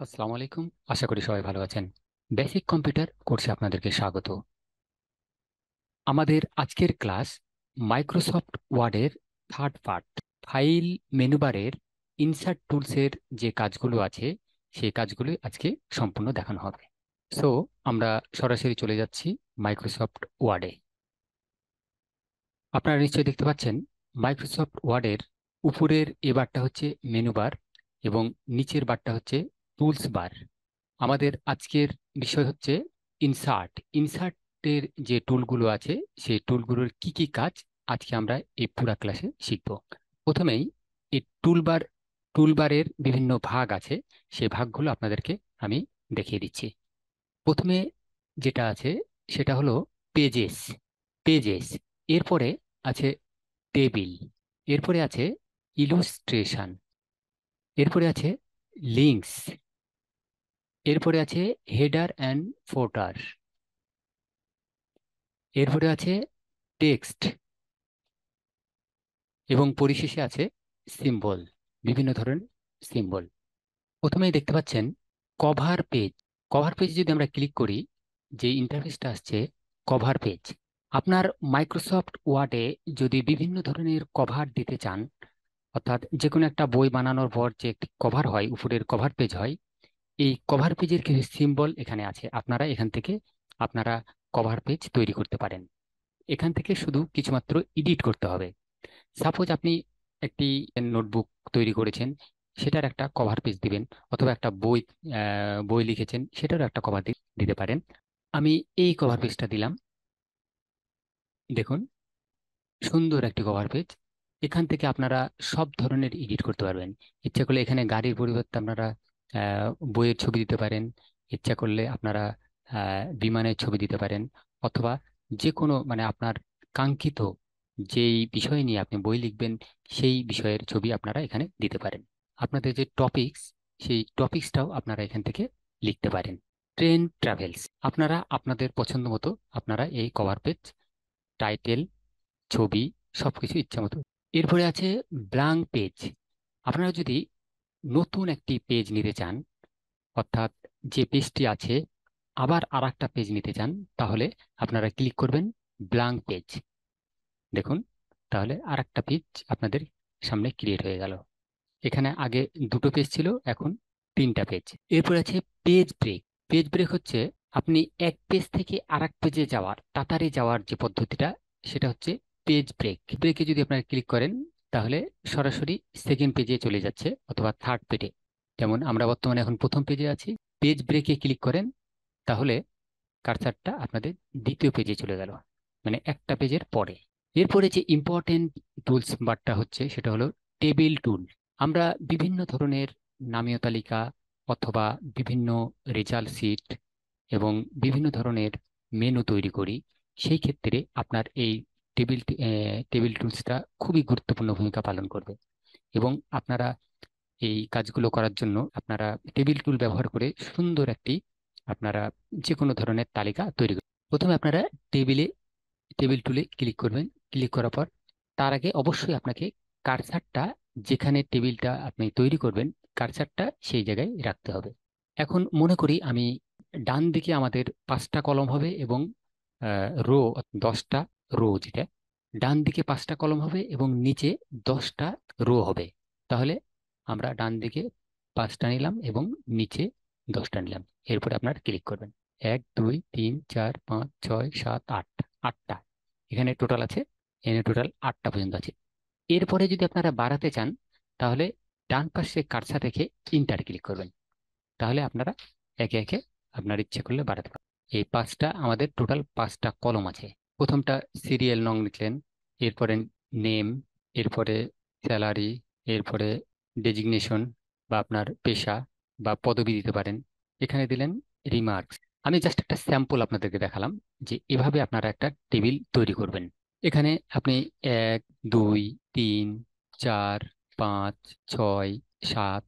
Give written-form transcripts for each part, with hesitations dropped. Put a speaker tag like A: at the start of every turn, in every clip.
A: আসসালামু আলাইকুম। আশা করি সবাই ভালো আছেন। বেসিক কম্পিউটার কোর্সে আপনাদেরকে স্বাগত। আমাদের আজকের ক্লাস মাইক্রোসফট ওয়ার্ডের থার্ড পার্ট। ফাইল মেনুবারের ইনসার্ট টুলসের যে কাজগুলো আছে সেই কাজগুলো আজকে সম্পূর্ণ দেখানো হবে। সো আমরা সরাসরি চলে যাচ্ছি মাইক্রোসফট ওয়ার্ডে। আপনারা নিশ্চয়ই দেখতে পাচ্ছেন মাইক্রোসফট ওয়ার্ডের উপরের এ বারটা হচ্ছে মেনু বার এবং নিচের বারটা হচ্ছে টুলস বার। আমাদের আজকের বিষয় হচ্ছে ইনসার্ট। ইনসার্টের যে টুলগুলো আছে সেই টুলগুলোর কি কি কাজ আজকে আমরা এই পুরা ক্লাসে শিখব। প্রথমেই এই টুলবারের বিভিন্ন ভাগ আছে, সেই ভাগগুলো আপনাদেরকে আমি দেখিয়ে দিচ্ছি। প্রথমে যেটা আছে সেটা হলো পেজেস। পেজেস এরপরে আছে টেবিল, এরপরে আছে ইলুস্ট্রেশন, এরপরে আছে লিঙ্কস, এরপরে আছে হেডার অ্যান্ড ফোটার, এরপরে আছে টেক্সট এবং পরিশেষে আছে সিম্বল, বিভিন্ন ধরনের সিম্বল। প্রথমেই দেখতে পাচ্ছেন কভার পেজ। কভার পেজ যদি আমরা ক্লিক করি, যে ইন্টারফেসটা আসছে কভার পেজ। আপনার মাইক্রোসফট ওয়ার্ডে যদি বিভিন্ন ধরনের কভার দিতে চান, অর্থাৎ যে কোনো একটা বই বানানোর পর যে একটি কভার হয়, উপরের কভার পেজ হয়, এই কভার পেজের কিছু সিম্বল এখানে আছে। আপনারা এখান থেকে আপনারা কভার পেজ তৈরি করতে পারেন। এখান থেকে শুধু কিছুমাত্র এডিট করতে হবে। সাপোজ আপনি একটি নোটবুক তৈরি করেছেন, সেটার একটা কভার পেজ দিবেন, অথবা একটা বই লিখেছেন সেটারও একটা কভার দিতে পারেন। আমি এই কভার পেজটা দিলাম, দেখুন সুন্দর একটি কভার পেজ। এখান থেকে আপনারা সব ধরনের এডিট করতে পারবেন। ইচ্ছা করলে এখানে গাড়ির পরিবর্তে আপনারা বইয়ের ছবি দিতে পারেন, ইচ্ছা করলে আপনারা বিমানের ছবি দিতে পারেন, অথবা যে কোনো মানে আপনার কাঙ্ক্ষিত যেই বিষয় নিয়ে আপনি বই লিখবেন সেই বিষয়ের ছবি আপনারা এখানে দিতে পারেন। আপনাদের যে টপিকস, সেই টপিকসটাও আপনারা এখান থেকে লিখতে পারেন। ট্রেন ট্রাভেলস, আপনারা আপনাদের পছন্দ মতো আপনারা এই কভার পেজ, টাইটেল, ছবি সবকিছু ইচ্ছা মতো। এরপরে আছে ব্ল্যাঙ্ক পেজ। আপনারা যদি নতুন একটি পেজ নিতে চান, অর্থাৎ যে পেজটি আছে আবার আর একটা পেজ নিতে চান, তাহলে আপনারা ক্লিক করবেন ব্ল্যাঙ্ক পেজ। দেখুন, তাহলে আর একটা পেজ আপনাদের সামনে ক্রিয়েট হয়ে গেল। এখানে আগে দুটো পেজ ছিল, এখন তিনটা পেজ। এরপর আছে পেজ ব্রেক। পেজ ব্রেক হচ্ছে আপনি এক পেজ থেকে আর এক পেজে যাওয়ার, তাড়াতাড়ি যাওয়ার যে পদ্ধতিটা, সেটা হচ্ছে পেজ ব্রেক। ব্রেকে যদি আপনারা ক্লিক করেন, তাহলে সরাসরি সেকেন্ড পেজে চলে যাচ্ছে অথবা থার্ড পেজে। যেমন আমরা বর্তমানে এখন প্রথম পেজে আছি। পেজ ব্রেকে ক্লিক করেন, তাহলে কার্সারটা আপনাদের দ্বিতীয় পেজে চলে গেল, মানে একটা পেজের পরে। এরপরে যে ইম্পর্টেন্ট টুলস বারটা হচ্ছে সেটা হলো টেবিল টুল। আমরা বিভিন্ন ধরনের নামীয় তালিকা অথবা বিভিন্ন রেজাল্ট শিট এবং বিভিন্ন ধরনের মেনু তৈরি করি। সেই ক্ষেত্রে আপনার এই টেবিল টেবিল টুলসটা খুবই গুরুত্বপূর্ণ ভূমিকা পালন করবে। এবং আপনারা এই কাজগুলো করার জন্য আপনারা টেবিল টুল ব্যবহার করে সুন্দর একটি আপনারা যে কোনো ধরনের তালিকা তৈরি করবেন। প্রথমে আপনারা টেবিলে টেবিল টুলে ক্লিক করবেন। ক্লিক করার পর তার আগে অবশ্যই আপনাকে কার্সারটা, যেখানে টেবিলটা আপনি তৈরি করবেন, কার্সারটা সেই জায়গায় রাখতে হবে। এখন মনে করি আমি ডান দিকে আমাদের 5টা কলম হবে এবং রো 10টা রো, যেটা ডান দিকে 5টা কলম হবে এবং নিচে 10টা রো হবে। তাহলে আমরা ডান দিকে 5টা নিলাম এবং নিচে 10টা নিলাম। এরপরে আপনার ক্লিক করবেন। 1 2 3 4 5 6 7 8, 8টা এখানে টোটাল আছে। এখানে টোটাল 8টা পর্যন্ত আছে। এরপরে যদি আপনারা বাড়াতে চান, তাহলে ডান পাশে কার্সার রেখে ইন্টার ক্লিক করবেন। তাহলে আপনারা একে একে আপনার ইচ্ছে করলে বাড়াতে পারেন। এই 5টা আমাদের টোটাল 5টা কলম আছে। প্রথমটা সিরিয়াল নং লিখলেন, এরপরে নেম, এরপরে স্যালারি, এরপরে ডেজিগনেশন বা আপনার পেশা বা পদবি দিতে পারেন। এখানে দিলেন রিমার্কস। আমি জাস্ট একটা স্যাম্পল আপনাদেরকে দেখালাম যে এভাবে আপনারা একটা টেবিল তৈরি করবেন। এখানে আপনি 1 2 3 4 5 6 7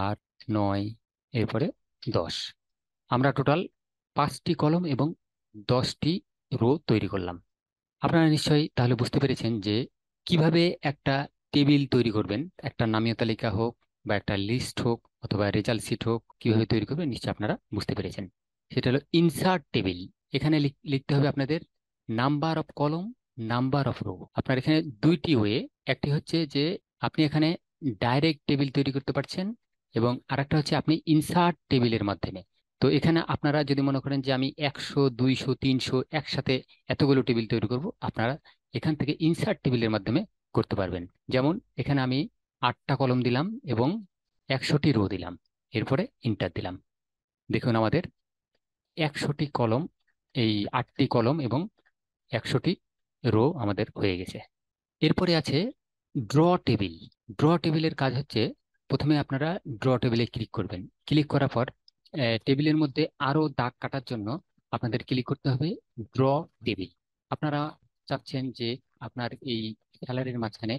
A: 8 9, এরপরে 10, আমরা টোটাল 5টি কলম এবং 10টি রো তৈরি করলাম। আপনারা নিশ্চয়ই তাহলে বুঝতে পেরেছেন যে কিভাবে একটা টেবিল তৈরি করবেন, একটা নামীয় তালিকা হোক বা একটা লিস্ট হোক অথবা রেজাল্ট শিট হোক, কিভাবে তৈরি করবেন নিশ্চয়ই আপনারা বুঝতে পেরেছেন। সেটা হলো ইনসার্ট টেবিল। এখানে লিখতে হবে আপনাদের নাম্বার অফ কলম, নাম্বার অফ রো। আপনার এখানে দুইটি ওয়ে। একটি হচ্ছে যে আপনি এখানে ডাইরেক্ট টেবিল তৈরি করতে পারছেন, এবং আরেকটা হচ্ছে আপনি ইনসার্ট টেবিলের মাধ্যমে। তো এখানে আপনারা যদি মনে করেন যে আমি 100, 200, 300 একসাথে এতগুলো টেবিল তৈরি করব, আপনারা এখান থেকে ইনসার্ট টেবিলের মাধ্যমে করতে পারবেন। যেমন এখানে আমি 8টা কলম দিলাম এবং 100টি রো দিলাম, এরপরে ইন্টার দিলাম। দেখুন আমাদের 100টি কলম, এই 8টি কলম এবং 100টি রো আমাদের হয়ে গেছে। এরপরে আছে ড্র টেবিল। ড্র টেবিলের কাজ হচ্ছে, প্রথমে আপনারা ড্র টেবিলে ক্লিক করবেন। ক্লিক করার পর টেবিলের মধ্যে আরো দাগ কাটার জন্য আপনাদের ক্লিক করতে হবে ড্র টেবিল। আপনারা চাচ্ছেন যে আপনার এই স্যালারির মাঝখানে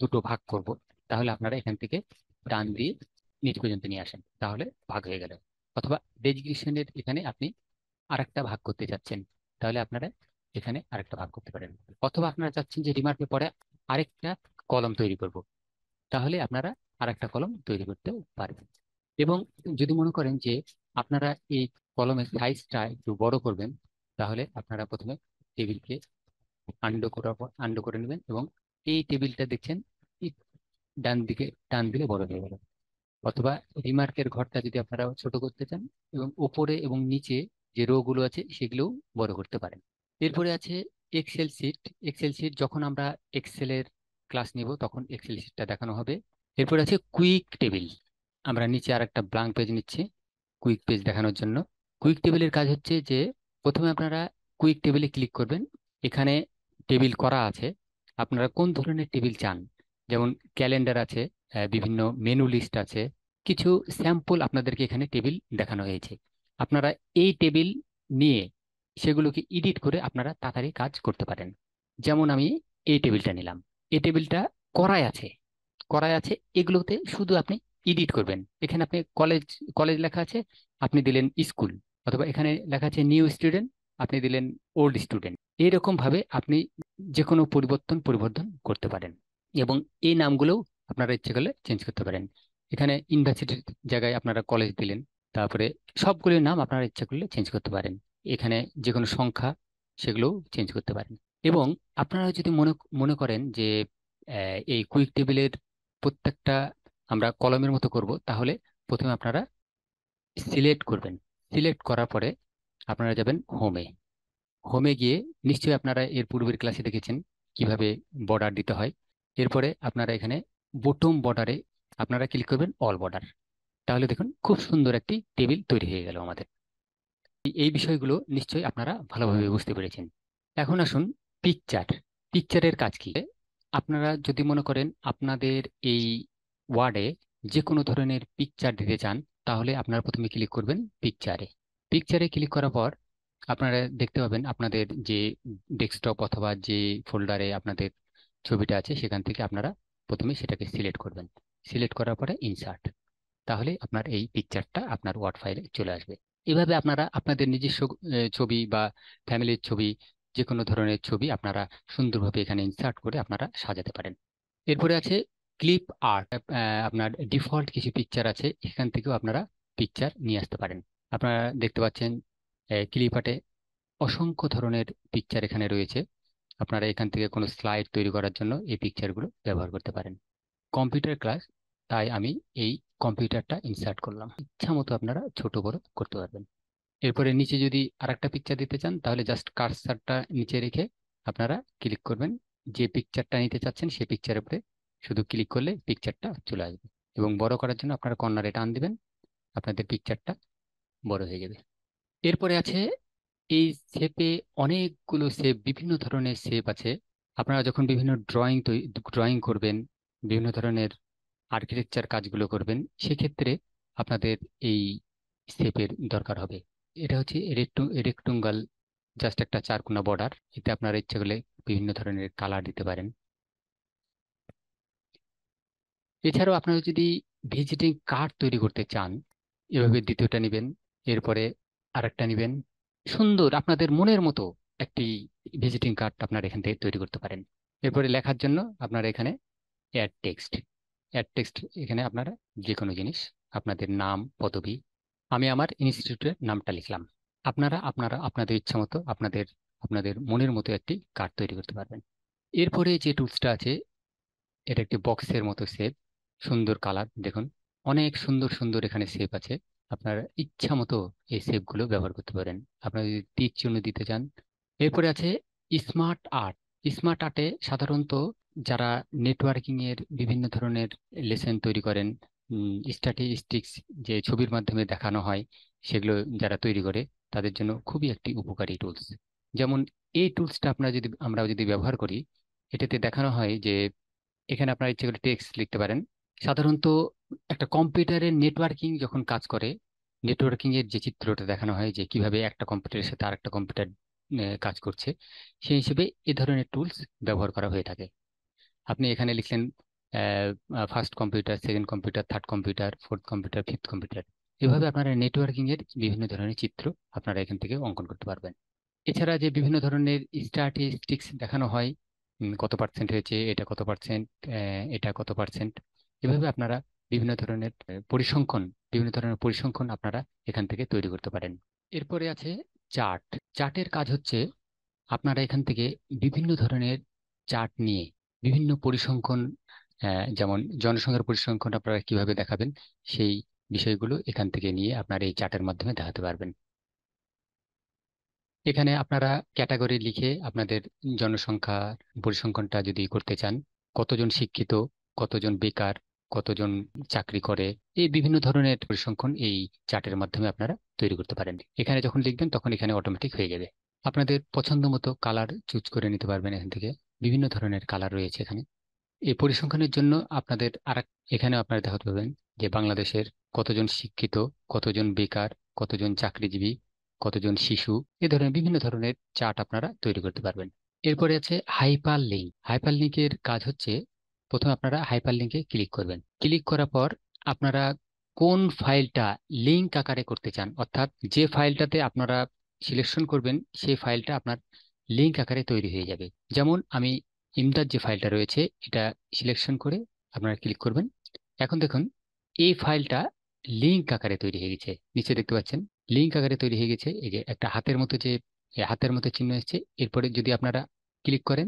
A: দুটো ভাগ করব, তাহলে আপনারা এখান থেকে ডান দিয়ে নিচ পর্যন্ত নিয়ে আসেন, তাহলে ভাগ হয়ে গেল। অথবা ডেজিগনেশনের এখানে আপনি আরেকটা ভাগ করতে চাচ্ছেন, তাহলে আপনারা এখানে আরেকটা ভাগ করতে পারেন। অথবা আপনারা চাচ্ছেন যে রিমার্কের পরে আরেকটা কলম তৈরি করব, তাহলে আপনারা আরেকটা কলম তৈরি করতে পারবেন। এবং যদি মনে করেন যে আপনারা এই কলমের সাইজটা একটু বড় করবেন, তাহলে আপনারা প্রথমে টেবিলকে আন্ডু করার পর আন্ডু করে নেবেন, এবং এই টেবিলটা দেখছেন এই ডান দিকে বড় হয়ে গেল। অথবা রিমার্কের ঘরটা যদি আপনারা ছোট করতে চান, এবং উপরে এবং নিচে যে রো গুলো আছে সেগুলোও বড় করতে পারেন। এরপরে আছে এক্সেল শিট। এক্সেল শিট যখন আমরা এক্সেলের ক্লাস নিব তখন এক্সেল শিটটা দেখানো হবে। এরপরে আছে কুইক টেবিল। আমরা নিচে আর একটা ব্ল্যাঙ্ক পেজ নিচ্ছি কুইক পেজ দেখানোর জন্য। কুইক টেবিলের কাজ হচ্ছে যে প্রথমে আপনারা কুইক টেবিলে ক্লিক করবেন। এখানে টেবিল করা আছে, আপনারা কোন ধরনের টেবিল চান। যেমন ক্যালেন্ডার আছে, বিভিন্ন মেনু লিস্ট আছে, কিছু স্যাম্পল আপনাদেরকে এখানে টেবিল দেখানো হয়েছে। আপনারা এই টেবিল নিয়ে সেগুলোকে এডিট করে আপনারা তাড়াতাড়ি কাজ করতে পারেন। যেমন আমি এই টেবিলটা নিলাম, এই টেবিলটা করাই আছে, করাই আছে, এগুলোতে শুধু আপনি এডিট করবেন। এখানে আপনি কলেজ কলেজ লেখা আছে, আপনি দিলেন স্কুল। অথবা এখানে লেখা আছে নিউ স্টুডেন্ট, আপনি দিলেন ওল্ড স্টুডেন্ট। এইরকম ভাবে আপনি যে কোনো পরিবর্তন করতে পারেন। এবং এই নামগুলোও আপনারা ইচ্ছে করলে চেঞ্জ করতে পারেন। এখানে ইউনিভার্সিটির জায়গায় আপনারা কলেজ দিলেন, তারপরে সবগুলোর নাম আপনারা ইচ্ছা করলে চেঞ্জ করতে পারেন। এখানে যে কোনো সংখ্যা সেগুলোও চেঞ্জ করতে পারেন। এবং আপনারা যদি মনে মনে করেন যে এই কুইক টেবিলের প্রত্যেকটা আমরা কলমের মতো করব, তাহলে প্রথমে আপনারা সিলেক্ট করবেন। সিলেক্ট করার পরে আপনারা যাবেন হোমে। হোমে গিয়ে নিশ্চয়ই আপনারা এর পূর্বের ক্লাসে দেখেছেন কিভাবে বর্ডার দিতে হয়। এরপরে আপনারা এখানে বটম বর্ডারে আপনারা ক্লিক করবেন অল বর্ডার। তাহলে দেখুন খুব সুন্দর একটি টেবিল তৈরি হয়ে গেল আমাদের। এই বিষয়গুলো নিশ্চয়ই আপনারা ভালোভাবে বুঝতে পেরেছেন। এখন আসুন পিকচার। পিকচারের কাজ কি। আপনারা যদি মনে করেন আপনাদের এই ওয়ার্ডে যে কোনো ধরনের পিকচার দিতে চান, তাহলে আপনারা প্রথমে ক্লিক করবেন পিকচারে। পিকচারে ক্লিক করার পর আপনারা দেখতে পাবেন আপনাদের যে ডেস্কটপ অথবা যে ফোল্ডারে আপনাদের ছবিটা আছে সেখান থেকে আপনারা প্রথমে সেটাকে সিলেক্ট করবেন। সিলেক্ট করার পরে ইনসার্ট, তাহলে আপনার এই পিকচারটা আপনার ওয়ার্ড ফাইলে চলে আসবে। এভাবে আপনারা আপনাদের নিজস্ব ছবি বা ফ্যামিলির ছবি, যে কোনো ধরনের ছবি আপনারা সুন্দরভাবে এখানে ইনসার্ট করে আপনারা সাজাতে পারেন। এরপরে আছে ক্লিপ আর্ট। আপনার ডিফল্ট কিছু পিকচার আছে, এখান থেকেও আপনারা পিকচার নিয়ে আসতে পারেন। আপনারা দেখতে পাচ্ছেন ক্লিপ আর্টে অসংখ্য ধরনের পিকচার এখানে রয়েছে। আপনারা এখান থেকে কোনো স্লাইড তৈরি করার জন্য এই পিকচারগুলো ব্যবহার করতে পারেন। কম্পিউটার ক্লাস, তাই আমি এই কম্পিউটারটা ইনসার্ট করলাম। ইচ্ছা মতো আপনারা ছোট বড় করতে পারবেন। এরপরে নিচে যদি আরেকটা পিকচার দিতে চান, তাহলে জাস্ট কার্সারটা নিচে রেখে আপনারা ক্লিক করবেন। যে পিকচারটা নিতে চাচ্ছেন সেই পিকচারের উপরে শুধু ক্লিক করলে পিকচারটা চলে আসবে। এবং বড় করার জন্য আপনারা কর্নারে টান দিবেন, আপনাদের পিকচারটা বড় হয়ে যাবে। এরপরে আছে এই শেপে অনেকগুলো শেপ, বিভিন্ন ধরনের শেপ আছে। আপনারা যখন বিভিন্ন ড্রয়িং করবেন, বিভিন্ন ধরনের আর্কিটেকচার কাজগুলো করবেন, সেক্ষেত্রে আপনাদের এই শেপের দরকার হবে। এটা হচ্ছে রেক্টুঙ্গাল, জাস্ট একটা চারকোনা বর্ডার। এতে আপনারা ইচ্ছা করলে বিভিন্ন ধরনের কালার দিতে পারেন। এছাড়াও আপনারা যদি ভিজিটিং কার্ড তৈরি করতে চান, এভাবে দ্বিতীয়টা নেবেন, এরপরে আরেকটা নেবেন, সুন্দর আপনাদের মনের মতো একটি ভিজিটিং কার্ড আপনারা এখান থেকে তৈরি করতে পারেন। এরপরে লেখার জন্য আপনারা এখানে অ্যাড টেক্সট, অ্যাড টেক্সট, এখানে আপনারা যে কোনো জিনিস, আপনাদের নাম, পদবি, আমি আমার ইনস্টিটিউটের নামটা লিখলাম। আপনারা আপনারা আপনাদের ইচ্ছা মতো আপনাদের আপনাদের মনের মতো একটি কার্ড তৈরি করতে পারবেন। এরপরে যে টুলসটা আছে, এটা একটি বক্সের মতো শেপ, সুন্দর কালার দেখুন, অনেক সুন্দর সুন্দর এখানে শেপ আছে। আপনার ইচ্ছা মতো এই শেপগুলো ব্যবহার করতে পারেন, আপনারা যদি তীর চিহ্ন দিতে চান। এরপরে আছে স্মার্ট আর্ট। স্মার্ট আর্টে সাধারণত যারা নেটওয়ার্কিং এর বিভিন্ন ধরনের লেসন তৈরি করেন, স্ট্যাটিস্টিক্স যে ছবির মাধ্যমে দেখানো হয়, সেগুলো যারা তৈরি করে তাদের জন্য খুবই একটি উপকারী টুলস। যেমন এই টুলসটা আমরা যদি ব্যবহার করি, এটাতে দেখানো হয় যে এখানে আপনার ইচ্ছে করে টেক্সট লিখতে পারেন। সাধারণত একটা কম্পিউটারের নেটওয়ার্কিং যখন কাজ করে, নেটওয়ার্কিং এর যে চিত্রটা দেখানো হয় যে কিভাবে একটা কম্পিউটারের সাথে আরেকটা কম্পিউটার কাজ করছে, সেই হিসেবে এ ধরনের টুলস ব্যবহার করা হয়ে থাকে। আপনি এখানে লিখলেন first computer, second computer, third computer, fourth computer, fifth computer, এভাবে আপনারা নেটওয়ার্কিং এর বিভিন্ন ধরনের চিত্র আপনারা এখান থেকে অঙ্কন করতে পারবেন। এছাড়া যে বিভিন্ন ধরনের স্ট্যাটিস্টিক্স দেখানো হয়, কত পার্সেন্ট হয়েছে, এটা কত পার্সেন্ট, এটা কত পার্সেন্ট, এভাবে আপনারা বিভিন্ন ধরনের পরিসংখ্যান আপনারা এখান থেকে তৈরি করতে পারেন। এরপরে আছে চার্ট। চার্টের কাজ হচ্ছে আপনারা এখান থেকে বিভিন্ন ধরনের চার্ট নিয়ে বিভিন্ন পরিসংখ্যান, যেমন জনসংখ্যার পরিসংখ্যান আপনারা কিভাবে দেখাবেন, সেই বিষয়গুলো এখান থেকে নিয়ে আপনারা এই চার্টের মাধ্যমে দেখাতে পারবেন। এখানে আপনারা ক্যাটাগরি লিখে আপনাদের জনসংখ্যা পরিসংখ্যানটা যদি করতে চান, কতজন শিক্ষিত, কতজন বেকার, কতজন চাকরি করে, এই বিভিন্ন ধরনের পরিসংখ্যান এই চার্টের মাধ্যমে আপনারা তৈরি করতে পারেন। এখানে যখন লিখবেন তখন এখানে অটোমেটিক হয়ে যাবে। আপনাদের পছন্দ মতো কালার চুজ করে নিতে পারবেন এখান থেকে, বিভিন্ন ধরনের কালার রয়েছে এখানে। এই পরিসংখ্যানের জন্য এখানে আপনারা দেখাতে পারবেন যে বাংলাদেশের কতজন শিক্ষিত, কতজন বেকার, কতজন চাকরিজীবী, কতজন শিশু, এ ধরনের বিভিন্ন ধরনের চার্ট আপনারা তৈরি করতে পারবেন। এরপরে আছে হাইপার লিঙ্ক। হাইপার লিঙ্কের কাজ হচ্ছে, প্রথমে আপনারা হাইপার লিঙ্কে ক্লিক করবেন। ক্লিক করার পর আপনারা কোন ফাইলটা লিঙ্ক আকারে করতে চান, অর্থাৎ যে ফাইলটাতে আপনারা সিলেকশন করবেন সেই ফাইলটা আপনার লিঙ্ক আকারে তৈরি হয়ে যাবে। যেমন আমি ইমদাদ যে ফাইলটা রয়েছে, এটা সিলেকশন করে আপনারা ক্লিক করবেন। এখন দেখুন এই ফাইলটা লিঙ্ক আকারে তৈরি হয়ে গেছে, নিচে দেখতে পাচ্ছেন লিঙ্ক আকারে তৈরি হয়ে গেছে। এই যে একটা হাতের মতো যে হাতের মতো চিহ্ন এসেছে, এরপরে যদি আপনারা ক্লিক করেন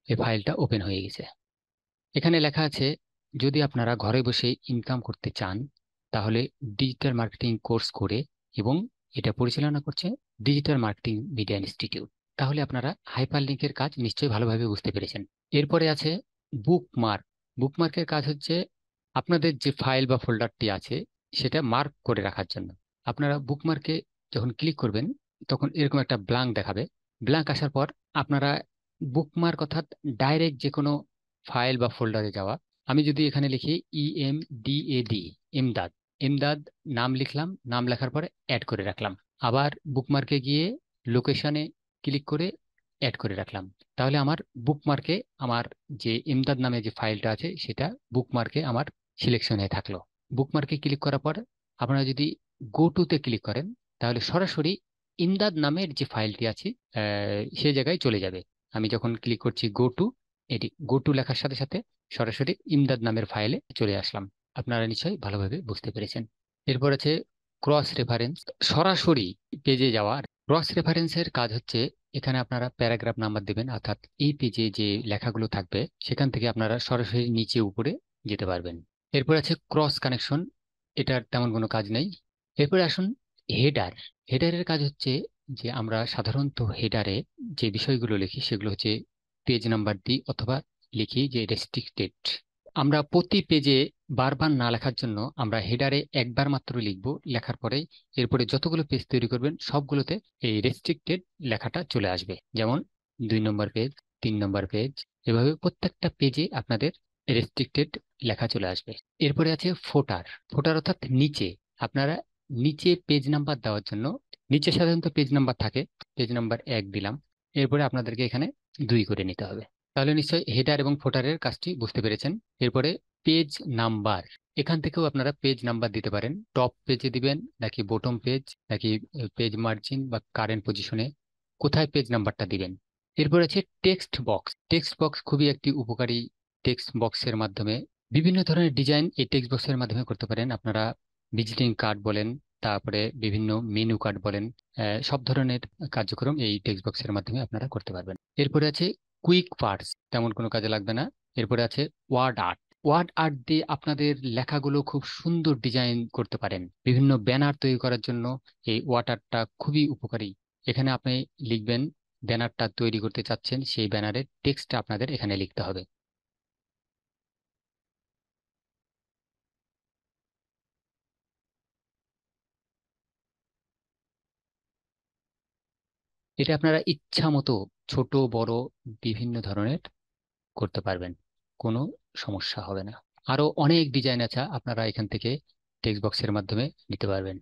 A: এই ফাইলটা ওপেন হয়ে গেছে। এখানে লেখা আছে যদি আপনারা ঘরে বসে ইনকাম করতে চান, তাহলে ডিজিটাল মার্কেটিং কোর্স করে, এবং এটা পরিচালনা করছে ডিজিটাল মার্কেটিং মিডিয়া ইনস্টিটিউট, তাহলে আপনারা হাইপার লিঙ্কের কাজ নিশ্চয়ই ভালোভাবে বুঝতে পেরেছেন। এরপরে আছে বুকমার্ক। বুকমার্কের কাজ হচ্ছে আপনাদের যে ফাইল বা ফোল্ডারটি আছে সেটা মার্ক করে রাখার জন্য। আপনারা বুকমার্কে যখন ক্লিক করবেন তখন এরকম একটা ব্ল্যাঙ্ক দেখাবে। ব্ল্যাঙ্ক আসার পর আপনারা বুকমার্ক অর্থাৎ ডাইরেক্ট যে কোনো ফাইল বা ফোল্ডারে যাওয়া। আমি যদি এখানে লিখি EMDAD, এমদাদ, এমদাদ নাম লিখলাম, নাম লেখার পরে অ্যাড করে রাখলাম। আবার বুকমার্কে গিয়ে লোকেশনে ক্লিক করে অ্যাড করে রাখলাম। তাহলে আমার বুকমার্কে আমার যে ইমদাদ নামে যে ফাইলটা আছে সেটা বুকমার্কে আমার সিলেকশন হয়ে থাকলো। বুকমার্কে ক্লিক করার পর আপনারা যদি গো টুতে ক্লিক করেন, তাহলে সরাসরি ইমদাদ নামের যে ফাইলটি আছে সে জায়গায় চলে যাবে। আমি যখন ক্লিক করছি গো টু, এটি গো টু লেখার সাথে সাথে সরাসরি ইমদাদ নামের ফাইলে চলে আসলাম। আপনারা নিশ্চয়ই ভালোভাবে বুঝতে পেরেছেন। এরপর আছে ক্রস রেফারেন্স, সরাসরি পেজে যাওয়া। ক্রস রেফারেন্সের কাজ হচ্ছে এখানে আপনারা প্যারাগ্রাফ নাম্বার দেবেন, অর্থাৎ এই পেজে যে লেখাগুলো থাকবে সেখান থেকে আপনারা সরাসরি নিচে উপরে যেতে পারবেন। এরপর আছে ক্রস কানেকশন, এটার তেমন কোনো কাজ নেই। এরপরে আসুন হেডার। হেডারের কাজ হচ্ছে যে আমরা সাধারণত হেডারে যে বিষয়গুলো লিখি সেগুলো হচ্ছে পেজ নাম্বার দিই অথবা লিখি যে রেস্ট্রিক্টেড। আমরা প্রতি পেজে বারবার না লেখার জন্য আমরা হেডারে একবার মাত্র লিখব, লেখার পরে এরপরে যতগুলো পেজ তৈরি করবেন সবগুলোতে এই রেস্ট্রিক্টেড লেখাটা চলে আসবে। যেমন 2 নম্বর পেজ, 3 নম্বর পেজ, এভাবে প্রত্যেকটা পেজে আপনাদের রেস্ট্রিক্টেড লেখা চলে আসবে। এরপরে আছে ফোটার। ফোটার অর্থাৎ নিচে আপনারা নিচে পেজ নাম্বার দেওয়ার জন্য, নিচে সাধারণত পেজ নাম্বার থাকে, পেজ নাম্বার 1 দিলাম, এরপরে আপনাদেরকে এখানে 2 করে নিতে হবে। তাহলে নিশ্চয়ই হেডার এবং ফোটারের কাজটি বুঝতে পেরেছেন। এরপরে পেজ নাম্বার, এখান থেকেও আপনারা পেজ নাম্বার দিতে পারেন, টপ পেজে দিবেন নাকি বটম পেজ, নাকি পেজ মার্জিন বা কারেন্ট পজিশনে, কোথায় পেজ নাম্বারটা দিবেন। এরপর আছে টেক্সট বক্স। টেক্সট বক্স খুবই একটি উপকারী। টেক্সট বক্সের মাধ্যমে বিভিন্ন ধরনের ডিজাইন এই টেক্সট বক্সের মাধ্যমে করতে পারেন আপনারা। ভিজিটিং কার্ড বলেন, তারপরে বিভিন্ন মেনু কার্ড বলেন, সব ধরনের কার্যক্রম এই টেক্সট বক্সের মাধ্যমে আপনারা করতে পারবেন। এরপরে আছে কুইক পার্টস, তেমন কোনো কাজে লাগবে না। এরপরে আছে ওয়ার্ড আর্ট। ওয়ার্ড আর্ট দিয়ে আপনাদের লেখাগুলো খুব সুন্দর ডিজাইন করতে পারেন। বিভিন্ন ব্যানার তৈরি করার জন্য এই ওয়ার্ড আর্টটা খুবই উপকারী। এখানে আপনি লিখবেন ব্যানারটা তৈরি করতে চাচ্ছেন, সেই ব্যানারের টেক্সটটা আপনাদের এখানে লিখতে হবে। এটা আপনারা ইচ্ছা মতো ছোট বড় বিভিন্ন ধরনের করতে পারবেন, কোনো সমস্যা হবে না। আরো অনেক ডিজাইন আছে, আপনারা এখান থেকে টেক্সট বক্সের মাধ্যমে নিতে পারবেন।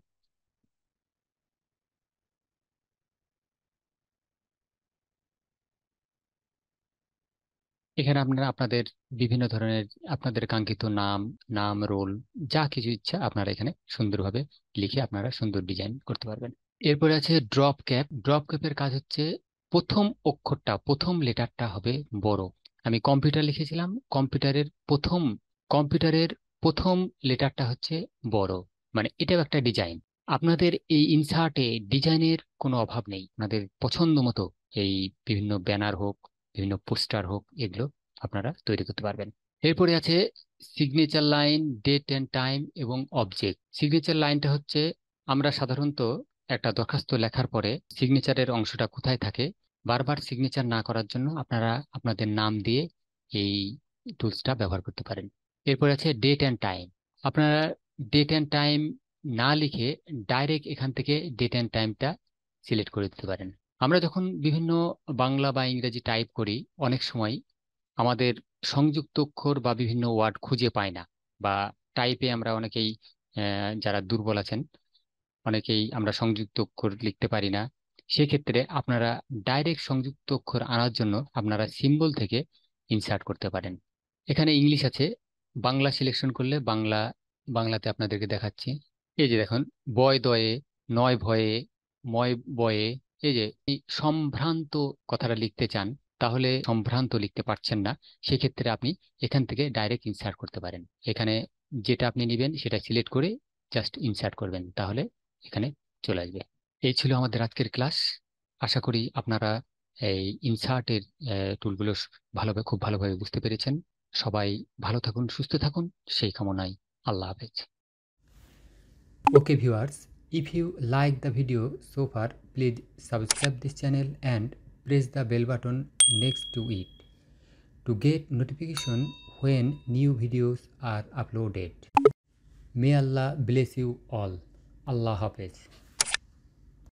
A: এখানে আপনারা আপনাদের বিভিন্ন ধরনের আপনাদের কাঙ্ক্ষিত নাম, নাম, রোল, যা কিছু ইচ্ছা আপনারা এখানে সুন্দরভাবে লিখে আপনারা সুন্দর ডিজাইন করতে পারবেন। এরপরে আছে ড্রপ ক্যাপ। ড্রপ ক্যাপের কাজ হচ্ছে প্রথম অক্ষরটা, প্রথম লেটারটা হবে বড়। আমি কম্পিউটার লিখেছিলাম, কম্পিউটারের প্রথম লেটারটা হচ্ছে বড়, মানে এটাও একটা ডিজাইন। আপনাদের এই ইনসার্টে ডিজাইনের কোনো অভাব নেই, আপনাদের পছন্দ মতো এই বিভিন্ন ব্যানার হোক, বিভিন্ন পোস্টার হোক, এগুলো আপনারা তৈরি করতে পারবেন। এরপরে আছে signature line, date and time এবং অবজেক্ট। সিগনেচার লাইনটা হচ্ছে আমরা সাধারণত একটা দরখাস্ত লেখার পরে সিগনেচারের অংশটা কোথায় থাকে, বারবার সিগনেচার না করার জন্য আপনারা আপনাদের নাম দিয়ে এই টুলসটা ব্যবহার করতে পারেন। এরপর আছে ডেট অ্যান্ড টাইম। আপনারা ডেট অ্যান্ড টাইম না লিখে ডাইরেক্ট এখান থেকে ডেট অ্যান্ড টাইমটা সিলেক্ট করে দিতে পারেন। আমরা যখন বিভিন্ন বাংলা বা ইংরেজি টাইপ করি, অনেক সময় আমাদের সংযুক্ত অক্ষর বা বিভিন্ন ওয়ার্ড খুঁজে পাই না, বা টাইপে আমরা অনেকেই যারা দুর্বল আছেন, অনেকেই আমরা সংযুক্ত অক্ষর লিখতে পারি না। সেক্ষেত্রে আপনারা ডাইরেক্ট সংযুক্ত অক্ষর আনার জন্য আপনারা সিম্বল থেকে ইনসার্ট করতে পারেন। এখানে ইংলিশ আছে, বাংলা সিলেকশন করলে বাংলা, বাংলাতে আপনাদেরকে দেখাচ্ছি। এই যে দেখুন, বয় দয়ে, নয় ভয়ে, ময় বয়ে। এই যে এই সম্ভ্রান্ত কথাটা লিখতে চান, তাহলে সম্ভ্রান্ত লিখতে পারছেন না, সেক্ষেত্রে আপনি এখান থেকে ডাইরেক্ট ইনসার্ট করতে পারেন। এখানে যেটা আপনি নেবেন সেটা সিলেক্ট করে জাস্ট ইনসার্ট করবেন, তাহলে এখানে চলে আসবে। এই ছিল আমাদের আজকের ক্লাস। আশা করি আপনারা এই ইনসার্টের টুলগুলো ভালোভাবে, খুব ভালোভাবে বুঝতে পেরেছেন। সবাই ভালো থাকুন, সুস্থ থাকুন, সেই কামনায়। আল্লাহ হাফেজ। Okay viewers, if you like the video so far, please subscribe this channel and press the bell button next to it to get notification when new videos are uploaded. May Allah bless you all. Allah Hafiz.